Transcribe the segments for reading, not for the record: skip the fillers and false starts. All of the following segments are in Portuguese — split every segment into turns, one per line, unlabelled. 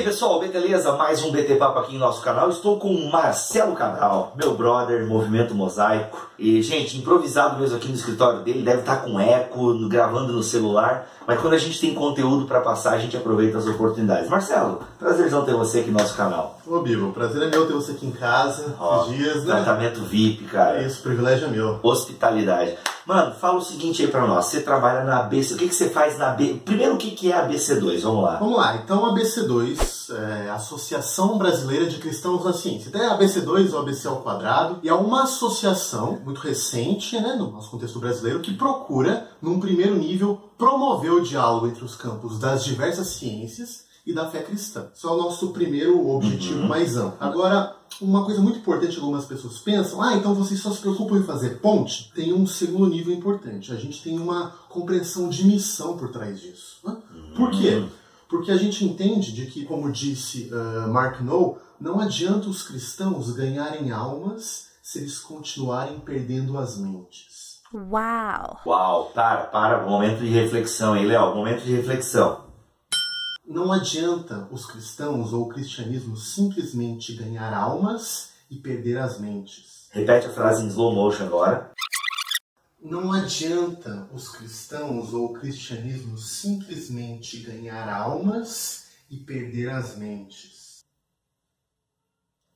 aí pessoal, beleza? Mais um BT Papo aqui em nosso canal. Estou com o Marcelo Cabral, meu brother, Movimento Mosaico. E gente, improvisado mesmo aqui no escritório dele, deve estar com eco, gravando no celular. Mas quando a gente tem conteúdo para passar, a gente aproveita as oportunidades. Marcelo, prazerzão ter você aqui no nosso canal.
Ô Bibo, o prazer é meu ter você aqui em casa, esses dias, né?
Tratamento VIP, cara.
Isso, o privilégio é meu.
Hospitalidade. Mano, fala o seguinte aí pra nós. Você trabalha na ABC. O que você faz na ABC? Primeiro, o que é a ABC2? Vamos lá.
Vamos lá. Então, a ABC2 é a Associação Brasileira de Cristãos na Ciência. Tem a ABC2, ou ABC ao quadrado, e é uma associação muito recente, né, no nosso contexto brasileiro, que procura, num primeiro nível, promover o diálogo entre os campos das diversas ciências e da fé cristã. Isso é o nosso primeiro objetivo mais amplo. Agora, uma coisa muito importante que algumas pessoas pensam, então vocês só se preocupam em fazer ponte? Tem um segundo nível importante. A gente tem uma compreensão de missão por trás disso. Né? Por quê? Porque a gente entende de que, como disse Mark Noll, não adianta os cristãos ganharem almas se eles continuarem perdendo as mentes.
Uau!
Uau, para, momento de reflexão, hein, Léo? Momento de reflexão.
Não adianta os cristãos ou o cristianismo simplesmente ganhar almas e perder as mentes.
Repete a frase em slow motion agora.
Não adianta os cristãos ou o cristianismo simplesmente ganhar almas e perder as mentes.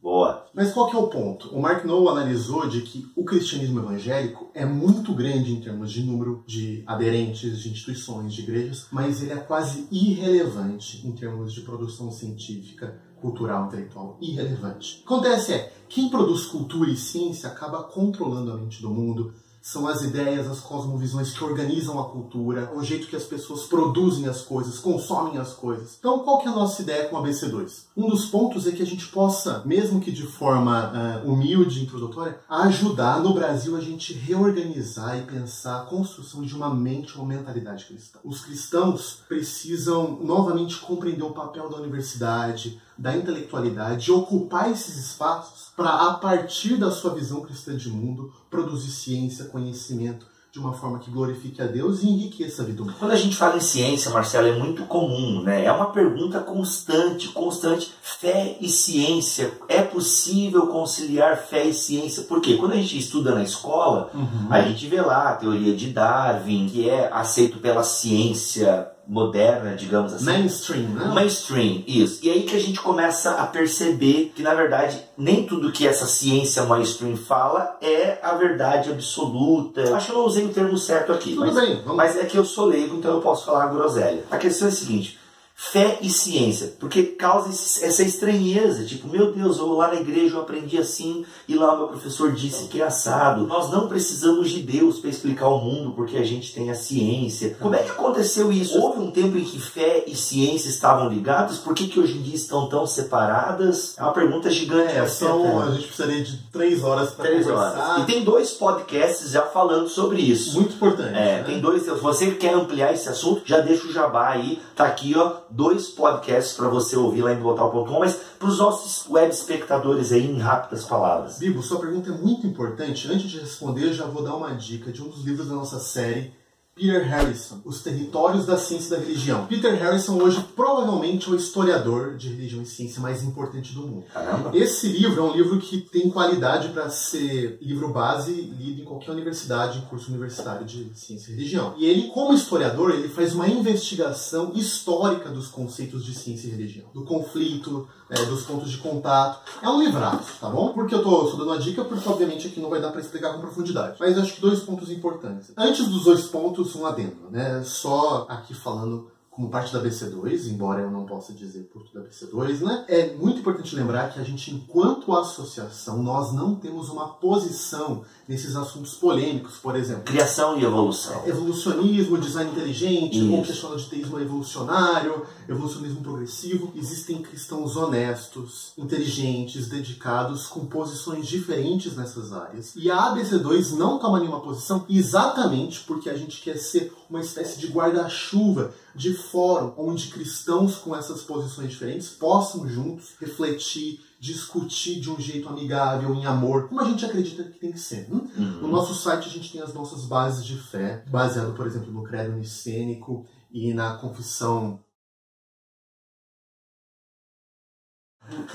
Boa.
Mas qual que é o ponto? O Mark Noll analisou de que o cristianismo evangélico é muito grande em termos de número de aderentes, de instituições, de igrejas, mas ele é quase irrelevante em termos de produção científica, cultural, intelectual. Irrelevante. O que acontece quem produz cultura e ciência acaba controlando a mente do mundo. São as ideias, as cosmovisões que organizam a cultura, o jeito que as pessoas produzem as coisas, consomem as coisas. Então, qual que é a nossa ideia com a ABC2? Um dos pontos é que a gente possa, mesmo que de forma humilde e introdutória, ajudar no Brasil a gente reorganizar e pensar a construção de uma mente, uma mentalidade cristã. Os cristãos precisam novamente compreender o papel da universidade, da intelectualidade, ocupar esses espaços para, a partir da sua visão cristã de mundo, produzir ciência, conhecimento, de uma forma que glorifique a Deus e enriqueça a vida humana.
Quando a gente fala em ciência, Marcelo, é muito comum, né? É uma pergunta constante. Fé e ciência. É possível conciliar fé e ciência? Por quê? Quando a gente estuda na escola, a gente vê lá a teoria de Darwin, que é aceito pela ciência moderna, digamos assim.
Mainstream, né?
Mainstream, isso. E aí que a gente começa a perceber que, na verdade, nem tudo que essa ciência mainstream fala é a verdade absoluta. Eu acho que eu não usei o termo certo aqui.
Tudo bem,
mas é que eu sou leigo, então eu posso falar groselha. A questão é a seguinte: fé e ciência, porque causa essa estranheza, tipo, meu Deus, eu lá na igreja eu aprendi assim, e lá o meu professor disse que é assado. Nós não precisamos de Deus para explicar o mundo, porque a gente tem a ciência. Como é que aconteceu isso? Houve um tempo em que fé e ciência estavam ligados? Por que hoje em dia estão tão separadas? É uma pergunta gigante.
A gente precisaria de 3 horas para conversar.
E tem 2 podcasts já falando sobre isso.
Muito importante. Né?
Tem 2. Se você quer ampliar esse assunto, já deixa o jabá aí. Tá aqui, ó. 2 podcasts para você ouvir lá em Botal.com, mas para os nossos web espectadores aí em rápidas palavras.
Bibo, sua pergunta é muito importante. Antes de responder, já vou dar uma dica de um dos livros da nossa série, Peter Harrison, Os Territórios da Ciência e da Religião. Peter Harrison hoje provavelmente é o historiador de religião e ciência mais importante do mundo.
Caramba.
Esse livro é um livro que tem qualidade para ser livro base lido em qualquer universidade, em curso universitário de ciência e religião. E ele, como historiador, ele faz uma investigação histórica dos conceitos de ciência e religião, do conflito, dos pontos de contato. É um livraço, tá bom? Porque eu tô dando uma dica, porque obviamente aqui não vai dar para explicar com profundidade. Mas eu acho que 2 pontos importantes. Antes dos 2 pontos, um adendo, né? Só aqui falando como parte da ABC2, embora eu não possa dizer por tudo da ABC2, né? É muito importante lembrar que a gente, enquanto associação, nós não temos uma posição nesses assuntos polêmicos, por exemplo.
Criação e evolução.
Evolucionismo, design inteligente, ou questão de teísmo evolucionário, evolucionismo progressivo. Existem cristãos honestos, inteligentes, dedicados, com posições diferentes nessas áreas. E a ABC2 não toma nenhuma posição exatamente porque a gente quer ser uma espécie de guarda-chuva, de fórum, onde cristãos com essas posições diferentes possam juntos refletir, discutir de um jeito amigável, em amor, como a gente acredita que tem que ser. No nosso site a gente tem as nossas bases de fé, baseado, por exemplo, no credo nicênico e na confissão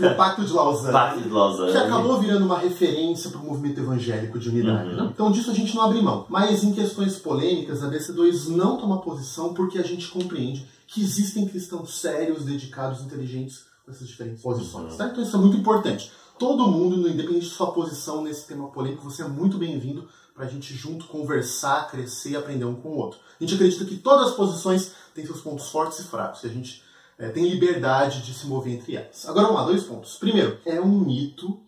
O Pacto de Lausanne.
Pacto de Lausanne.
Que acabou virando uma referência para o movimento evangélico de unidade. Né? Então disso a gente não abre mão. Mas em questões polêmicas, a BC2 não toma posição porque a gente compreende que existem cristãos sérios, dedicados, inteligentes com essas diferentes posições. Tá? Então isso é muito importante. Todo mundo, independente de sua posição nesse tema polêmico, você é muito bem-vindo para a gente junto conversar, crescer e aprender um com o outro. A gente acredita que todas as posições têm seus pontos fortes e fracos. E a gente tem liberdade de se mover entre elas. Agora vamos lá, 2 pontos. Primeiro, é um mito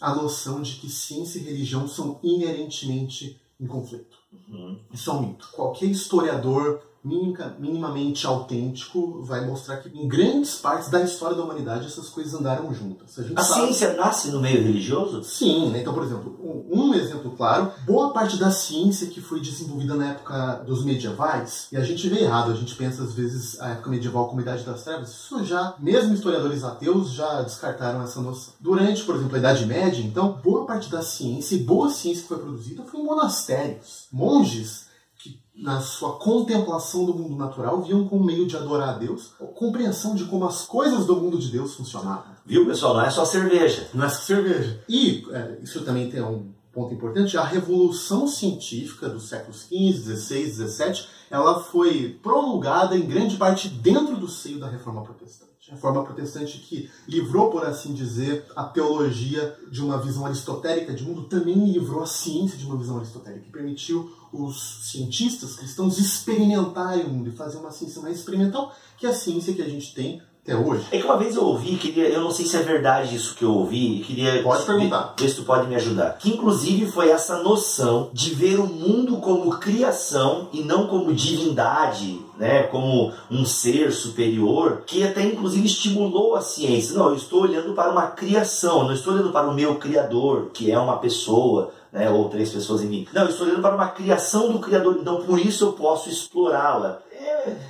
a noção de que ciência e religião são inerentemente em conflito. Isso é um mito. Qualquer historiador minimamente autêntico vai mostrar que em grandes partes da história da humanidade essas coisas andaram juntas.
A ciência nasce no meio religioso?
Sim, né? Então, por exemplo, um exemplo claro, boa parte da ciência que foi desenvolvida na época dos medievais, e a gente vê errado, a gente pensa às vezes a época medieval como a Idade das Trevas, isso já, mesmo historiadores ateus já descartaram essa noção. Durante, por exemplo, a Idade Média, então, boa parte da ciência e boa ciência que foi produzida foi em monastérios. Monges na sua contemplação do mundo natural, viam como meio de adorar a Deus, a compreensão de como as coisas do mundo de Deus funcionavam.
Viu, pessoal? Não é só cerveja.
Não é só cerveja. E isso também tem um ponto importante, a revolução científica dos séculos XV, XVI, XVII, ela foi promulgada em grande parte dentro do seio da Reforma Protestante. A Reforma Protestante que livrou, por assim dizer, a teologia de uma visão aristotélica de mundo, também livrou a ciência de uma visão aristotélica, que permitiu os cientistas cristãos experimentarem o mundo e fazer uma ciência mais experimental, que é a ciência que a gente tem até hoje.
É que uma vez eu ouvi, eu não sei se é verdade isso que eu ouvi,
pode perguntar.
Ver se tu pode me ajudar. Que inclusive foi essa noção de ver o mundo como criação e não como divindade, né, como um ser superior, que até inclusive estimulou a ciência. Não, eu estou olhando para uma criação, não estou olhando para o meu criador, que é uma pessoa, né, ou 3 pessoas em mim. Não, eu estou olhando para uma criação do criador, então por isso eu posso explorá-la.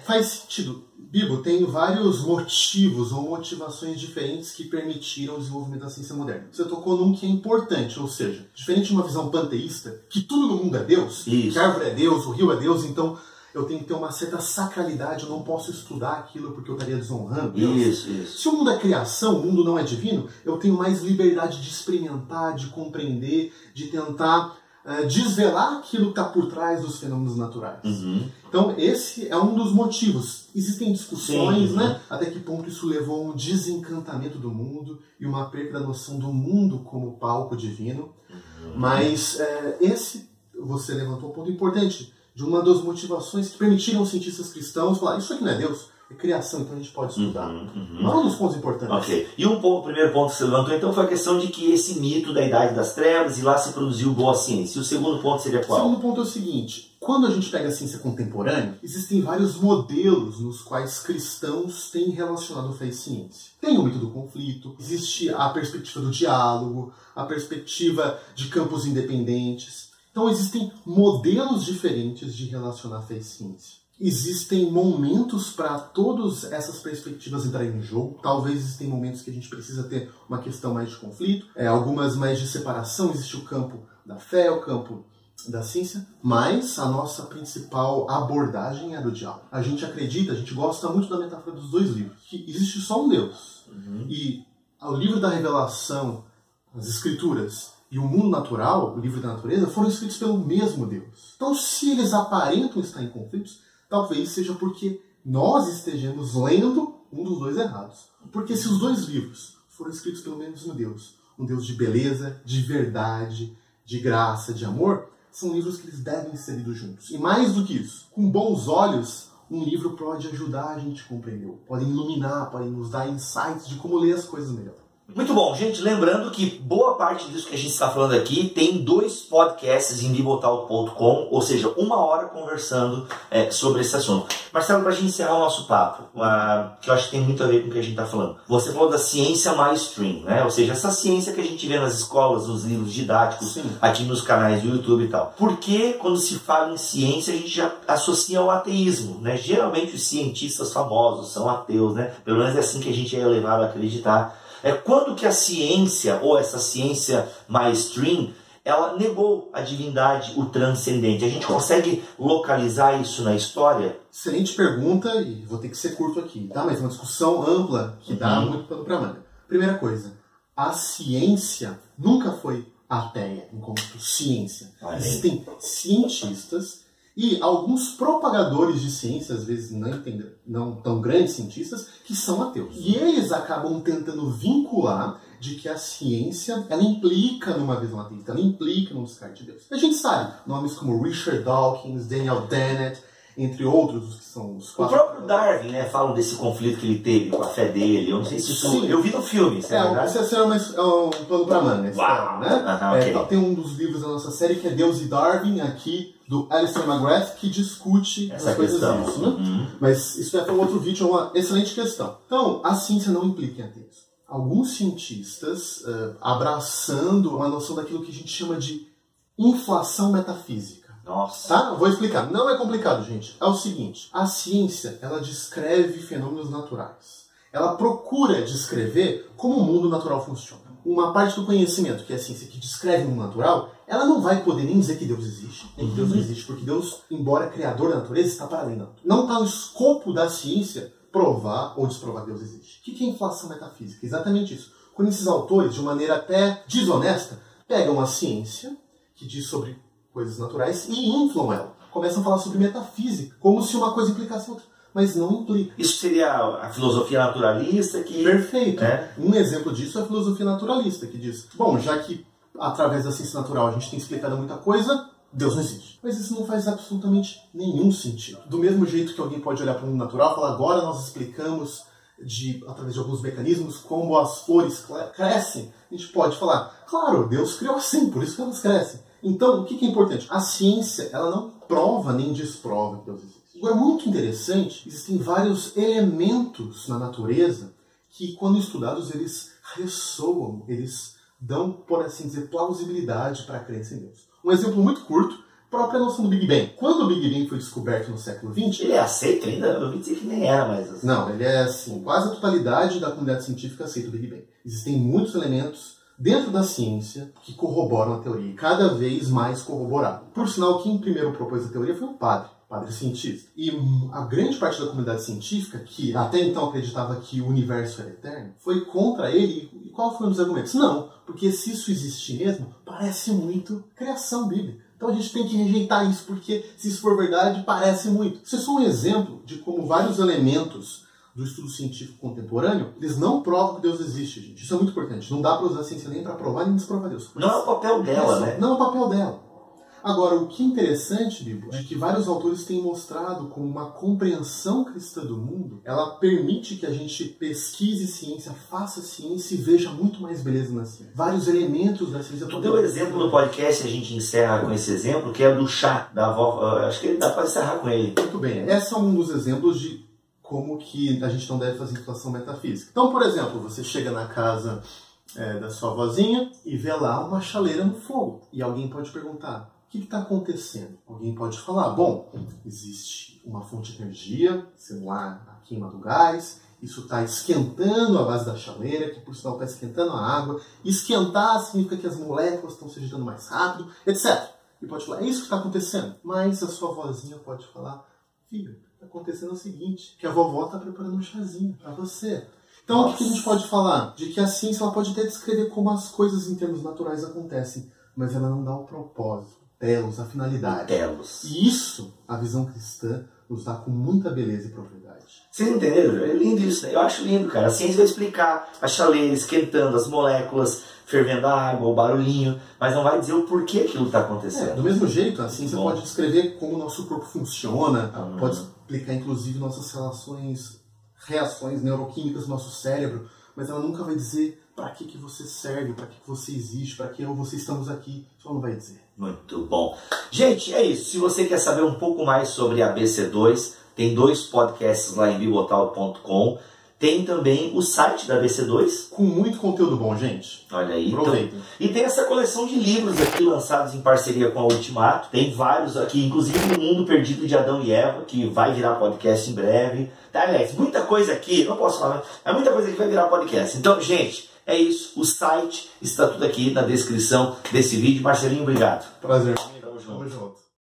Faz sentido. Bibo, tem vários motivos ou motivações diferentes que permitiram o desenvolvimento da ciência moderna. Você tocou num que é importante, ou seja, diferente de uma visão panteísta, que tudo no mundo é Deus, que a árvore é Deus, o rio é Deus, então eu tenho que ter uma certa sacralidade, eu não posso estudar aquilo porque eu estaria desonrando Deus.
Isso.
Se o mundo é criação, o mundo não é divino, eu tenho mais liberdade de experimentar, de compreender, de tentar desvelar aquilo que está por trás dos fenômenos naturais. Então, esse é um dos motivos. Existem discussões, né? Até que ponto isso levou a um desencantamento do mundo e uma perda da noção do mundo como palco divino. Mas você levantou um ponto importante de uma das motivações que permitiram os cientistas cristãos falar, isso aqui não é Deus, é criação, então a gente pode estudar. Mas um dos pontos importantes.
Ok. E o primeiro ponto que você levantou, então, foi a questão de que esse mito da Idade das Trevas, e lá se produziu boa ciência. E o segundo ponto seria qual?
O segundo ponto é o seguinte, quando a gente pega a ciência contemporânea, existem vários modelos nos quais cristãos têm relacionado fé e ciência. Tem o mito do conflito, existe a perspectiva do diálogo, a perspectiva de campos independentes. Então existem modelos diferentes de relacionar fé e ciência. Existem momentos para todas essas perspectivas entrarem em jogo. Talvez existem momentos que a gente precisa ter uma questão mais de conflito, algumas mais de separação. Existe o campo da fé, o campo da ciência, mas a nossa principal abordagem é do diálogo. A gente acredita, a gente gosta muito da metáfora dos 2 livros, que existe só um Deus. E o livro da revelação, as escrituras, e o mundo natural, o livro da natureza, foram escritos pelo mesmo Deus. Então, se eles aparentam estar em conflitos, talvez seja porque nós estejamos lendo um dos 2 errados. Porque se os 2 livros foram escritos pelo mesmo Deus, um Deus de beleza, de verdade, de graça, de amor, são livros que eles devem ser lidos juntos. E mais do que isso, com bons olhos, um livro pode ajudar a gente a compreender, pode iluminar, pode nos dar insights de como ler as coisas melhor.
Muito bom, gente, lembrando que boa parte disso que a gente está falando aqui tem 2 podcasts em bibotalk.com, ou seja, 1 hora conversando sobre esse assunto. Marcelo, para a gente encerrar o nosso papo, que eu acho que tem muito a ver com o que a gente está falando, você falou da ciência mainstream, né? Ou seja, essa ciência que a gente vê nas escolas, nos livros didáticos, aqui nos canais do YouTube e tal. Por que quando se fala em ciência a gente já associa ao ateísmo, né? Geralmente os cientistas famosos são ateus, né? Pelo menos é assim que a gente é levado a acreditar. Quando que a ciência, ou essa ciência mainstream, ela negou a divindade, o transcendente? A gente consegue localizar isso na história?
Excelente pergunta, e vou ter que ser curto aqui, tá? Mas é uma discussão ampla que dá muito pano pra manga. Primeira coisa, a ciência nunca foi ateia enquanto ciência. Existem cientistas e alguns propagadores de ciência, às vezes não tão grandes cientistas, que são ateus. E eles acabam tentando vincular de que a ciência, ela implica numa visão ateísta, ela implica num descarte de Deus. A gente sabe nomes como Richard Dawkins, Daniel Dennett, entre outros, que são os quatro...
O próprio Darwin, né, falam desse conflito que ele teve com a fé dele. Eu não sei se isso...
Sim.
Eu vi no filme,
isso é um plano pra manga,
Uau!
Né? Okay. Tem um dos livros da nossa série que é Deus e Darwin, aqui, do Alistair McGrath, que discute
essa
as coisas
questão.
disso, né? Mas isso é para um outro vídeo, é uma excelente questão. Então, a ciência não implica em ateísmo. Alguns cientistas abraçando uma noção daquilo que a gente chama de inflação metafísica.
Nossa.
Tá? Vou explicar. Não é complicado, gente. É o seguinte. A ciência, ela descreve fenômenos naturais. Ela procura descrever como o mundo natural funciona. Uma parte do conhecimento, que é a ciência que descreve o mundo natural, ela não vai poder nem dizer que Deus existe, nem que Deus não existe, porque Deus, embora criador da natureza, está para além da natureza. Não está no escopo da ciência provar ou desprovar que Deus existe. O que é inflação metafísica? Exatamente isso. Quando esses autores, de maneira até desonesta, pegam a ciência, que diz sobre coisas naturais, e inflam ela. Começam a falar sobre metafísica, como se uma coisa implicasse outra. Mas não implica.
Isso seria a filosofia naturalista que...
Perfeito. Um exemplo disso é a filosofia naturalista, que diz, bom, já que através da ciência natural a gente tem explicado muita coisa, Deus não existe. Mas isso não faz absolutamente nenhum sentido. Do mesmo jeito que alguém pode olhar para o mundo natural e falar, agora nós explicamos, através de alguns mecanismos, como as flores crescem, a gente pode falar, claro, Deus criou assim, por isso que elas crescem. Então, o que é importante? A ciência, ela não prova nem desprova que Deus existe. Agora, muito interessante, existem vários elementos na natureza que, quando estudados, eles ressoam, eles dão, por assim dizer, plausibilidade para a crença em Deus. Um exemplo muito curto, a própria noção do Big Bang. Quando o Big Bang foi descoberto no século XX...
Ele é aceito ainda? Eu ouvi dizer que nem era, mas... Assim.
Não, ele é, assim, quase a totalidade da comunidade científica aceita o Big Bang. Existem muitos elementos dentro da ciência que corroboram a teoria, e cada vez mais corroborado. Por sinal, quem primeiro propôs a teoria foi um padre cientista. E a grande parte da comunidade científica, que até então acreditava que o universo era eterno, foi contra ele. E qual foi um dos argumentos? Não, porque se isso existe mesmo, parece muito criação bíblica. Então a gente tem que rejeitar isso, porque se isso for verdade, parece muito. Isso é só um exemplo de como vários elementos do estudo científico contemporâneo, eles não provam que Deus existe, gente. Isso é muito importante. Não dá para usar a ciência nem para provar nem desprovar Deus.
Não é o papel dela, né?
Não é o papel dela. Agora, o que é interessante, Bibo, é que vários autores têm mostrado como uma compreensão cristã do mundo, ela permite que a gente pesquise ciência, faça ciência e veja muito mais beleza na ciência. Vários elementos da ciência...
Tu deu um exemplo no podcast, a gente encerra com esse exemplo, que é do chá da avó. Acho que dá para encerrar com ele.
Muito bem. Esse é um dos exemplos de como que a gente não deve fazer inflação metafísica. Então, por exemplo, você chega na casa da sua avózinha e vê lá uma chaleira no fogo. E alguém pode perguntar, o que está acontecendo? Alguém pode falar, bom, existe uma fonte de energia, sei lá, a queima do gás, isso está esquentando a base da chaleira, que por sinal está esquentando a água. Esquentar significa que as moléculas estão se agitando mais rápido, etc. E pode falar, é isso que está acontecendo. Mas a sua avózinha pode falar, filho, está acontecendo o seguinte, que a vovó está preparando um chazinho para você. Então, Nossa. O que a gente pode falar? De que a ciência ela pode até descrever como as coisas em termos naturais acontecem, mas ela não dá o propósito, telos, a finalidade.
Telos.
E isso, a visão cristã, nos dá com muita beleza e propriedade.
Vocês entenderam? É lindo isso, né? Eu acho lindo, cara. A ciência vai explicar a chaleira esquentando, as moléculas fervendo a água, o barulhinho, mas não vai dizer o porquê aquilo está acontecendo.
Do mesmo jeito, a ciência pode descrever como o nosso corpo funciona, pode explicar inclusive nossas reações neuroquímicas do nosso cérebro, mas ela nunca vai dizer para que você serve, para que você existe, para que eu e você estamos aqui. Isso ela não vai dizer.
Muito bom. Gente, é isso. Se você quer saber um pouco mais sobre a ABC2, tem 2 podcasts lá em bibotal.com. Tem também o site da ABC2.
Com muito conteúdo bom, gente.
Olha aí.
Aproveitem.
Então, e tem essa coleção de livros aqui lançados em parceria com a Ultimato. Tem vários aqui, inclusive O Mundo Perdido de Adão e Eva, que vai virar podcast em breve. Tá, aliás, muita coisa aqui, não posso falar, mas muita coisa que vai virar podcast. Então, gente, é isso. O site está tudo aqui na descrição desse vídeo. Marcelinho, obrigado.
Prazer.
Tamo junto.
Tamo junto.